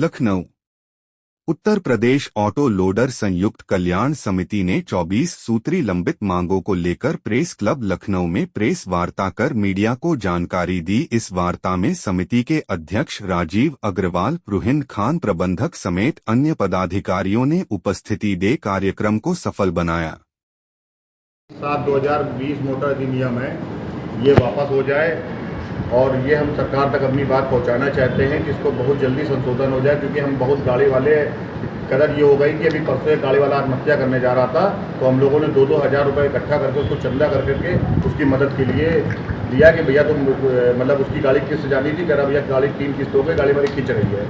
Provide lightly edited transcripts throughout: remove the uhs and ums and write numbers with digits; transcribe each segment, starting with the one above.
Lucknow. Uttar Pradesh auto loader संयुक्त कल्याण समिति ने 24 सूत्री लंबित मांगों को लेकर प्रेस क्लब लखनऊ में प्रेस वार्ता कर मीडिया को जानकारी दी। इस वार्ता में समिति के अध्यक्ष राजीव अग्रवाल, रुहिन खान प्रबंधक समेत अन्य पदाधिकारियों ने उपस्थिति दे कार्यक्रम को सफल बनाया। 7/2020 मोटर अधिनियम है, ये वापस हो जाए और ये हम सरकार तक अपनी बात पहुंचाना चाहते हैं कि इसको बहुत जल्दी संशोधन हो जाए, क्योंकि हम बहुत गाड़ी वाले कदर ये हो गई कि अभी परसों एक गाड़ी वाला आत्महत्या करने जा रहा था, तो हम लोगों ने 2-2 हज़ार रुपये इकट्ठा करके उसको चंदा करके उसकी मदद के लिए दिया कि भैया तुम मतलब उसकी गाड़ी किस्त जानी थी, कह रहा भैया गाड़ी 3 किस्त हो गई, गाड़ी वाली खींच रही है,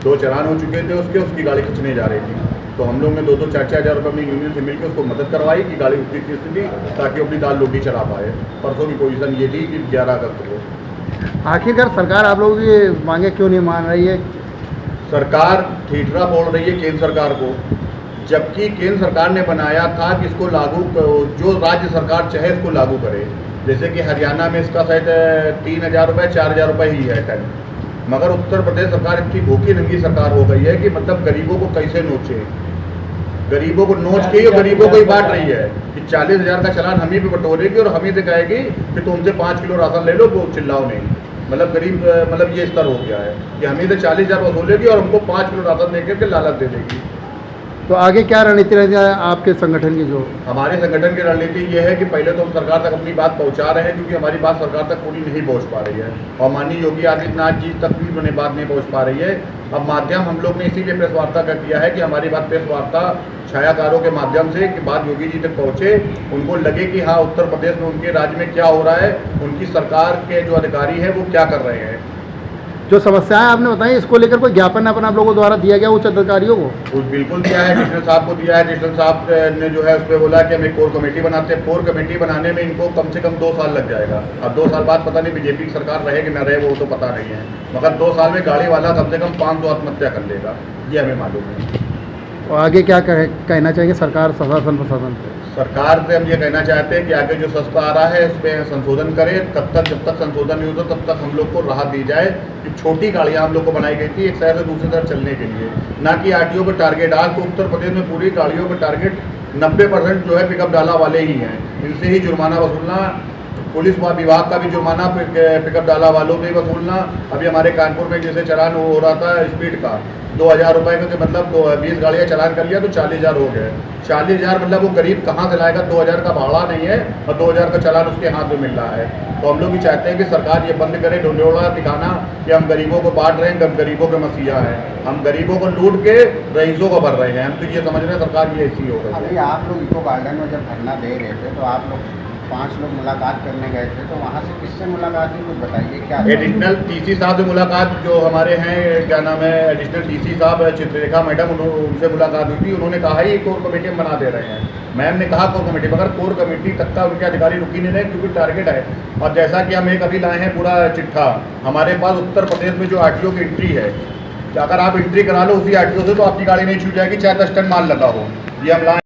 2 चालान हो चुके थे उसकी गाड़ी खींचने जा रही थी। तो हम लोग ने 2-2, 4-4 हज़ार रुपये अपनी यूनियन से मिलकर उसको मदद करवाई कि गाड़ी उसकी किस्त दी ताकि अपनी दाल रोटी चला पाए। परसों की पोजीशन ये थी कि 11 अगस्त को। आखिरकार सरकार आप लोगों की मांगे क्यों नहीं मान रही है? सरकार ठीठरा बोल रही है केंद्र सरकार को, जबकि केंद्र सरकार ने बनाया था कि इसको लागू, जो राज्य सरकार चाहे इसको लागू करे। जैसे कि हरियाणा में इसका शायद 3,000 रुपये 4,000 रुपये ही है टन, मगर उत्तर प्रदेश सरकार इतनी भूखी नंगी सरकार हो गई है कि मतलब गरीबों को कैसे नोचे, गरीबों को नोच के और गरीबों को ही बांट रही है कि 40,000 का चालान हम ही पे बटोरेगी और हम ही से कहेगी कि तुमसे 5 किलो राशन ले लो, वो चिल्लाओ नहीं। मतलब गरीब मतलब ये स्तर हो गया है कि हम ही से 40,000 वसूलेगी और हमको 5 किलो राशन देकर के लालच दे देगी। तो आगे क्या रणनीति रहेगी आपके संगठन की? जो हमारे संगठन की रणनीति ये है कि पहले तो हम सरकार तक अपनी बात पहुंचा रहे हैं, क्योंकि हमारी बात सरकार तक पूरी नहीं पहुंच पा रही है और माननीय योगी आदित्यनाथ जी तक भी उन्हें बात नहीं पहुंच पा रही है। अब माध्यम हम लोग ने इसीलिए प्रेस वार्ता का किया है कि हमारी बात प्रेस वार्ता छायाकारों के माध्यम से कि बात योगी जी तक पहुँचे, उनको लगे कि हाँ उत्तर प्रदेश में उनके राज्य में क्या हो रहा है, उनकी सरकार के जो अधिकारी हैं वो क्या कर रहे हैं। जो समस्याएं आपने बताई, इसको लेकर कोई ज्ञापन अपन आप लोगों द्वारा दिया गया उच्च अधिकारियों को? बिल्कुल दिया है, एडिशनल साहब को दिया है। एडिशनल साहब ने जो है उस पर बोला कि हम एक कोर कमेटी बनाते हैं। कोर कमेटी बनाने में इनको कम से कम 2 साल लग जाएगा। अब 2 साल बाद पता नहीं बीजेपी की सरकार रहे कि न रहे, वो तो पता नहीं है, मगर 2 साल में गाड़ी वाला कम से कम 500 आत्महत्या कर लेगा, ये हमें मालूम है। और आगे क्या कहना चाहेंगे सरकार, प्रशासन से? सरकार से हम ये कहना चाहते हैं कि आगे जो सस्ता आ रहा है उस पर संशोधन करें। तब तक जब तक संशोधन नहीं होता तब तक हम लोग को राहत दी जाए कि छोटी गाड़ियाँ हम लोग को बनाई गई थी एक शहर से दूसरी तरफ चलने के लिए, ना कि आरटीओ का टारगेट। आज तो उत्तर प्रदेश में पूरी गाड़ियों का टारगेट 90% जो है पिकअप डाला वाले ही हैं, इनसे ही जुर्माना वसूलना, पुलिस विभाग का भी जुर्माना पिकअप डाला वालों से ही वसूलना। अभी हमारे कानपुर में जैसे चालान हो रहा था स्पीड का 2,000 रुपये का, मतलब 20 गाड़ियाँ चालान कर लिया तो 40,000 हो गए। 40,000 मतलब वो गरीब कहाँ से लाएगा? 2,000 का भाड़ा नहीं है और 2,000 का चालान उसके हाथ में मिल रहा है। तो हम लोग भी चाहते हैं कि सरकार ये बंद करे ढोंढोड़ा दिखाना कि हम गरीबों को बांट रहे हैं, हम गरीबों के मसीहा हैं। हम गरीबों को लूट के रईसों को भर रहे हैं। हम तो ये समझ रहे हैं सरकार ये ऐसी हो रही है। अभी आप लोग इको गार्डन में जब धरना दे रहे थे तो आप लोग 5 लोग मुलाकात करने गए थे, तो वहाँ से किससे मुलाकात हुई कुछ बताइए? क्या एडिशनल टीसी साहब से मुलाकात, जो हमारे हैं क्या नाम है एडिशनल टीसी साहब चित्ररेखा मैडम, उनसे मुलाकात हुई थी। उन्होंने कहा ही कोर कमेटी हम बना दे रहे हैं। मैम ने कहा कोर कमेटी, मगर कोर कमेटी तक का उनके अधिकारी रुकी नहीं रहे क्योंकि टारगेट है। और जैसा कि हम एक अभी लाए हैं पूरा चिट्ठा, हमारे पास उत्तर प्रदेश में जो आरटीओ की एंट्री है, अगर आप एंट्री करा लो उसी आरटीओ से तो आपकी गाड़ी नहीं छूट जाएगी चाहे 10 टन माल लगा हो। ये हम लाए।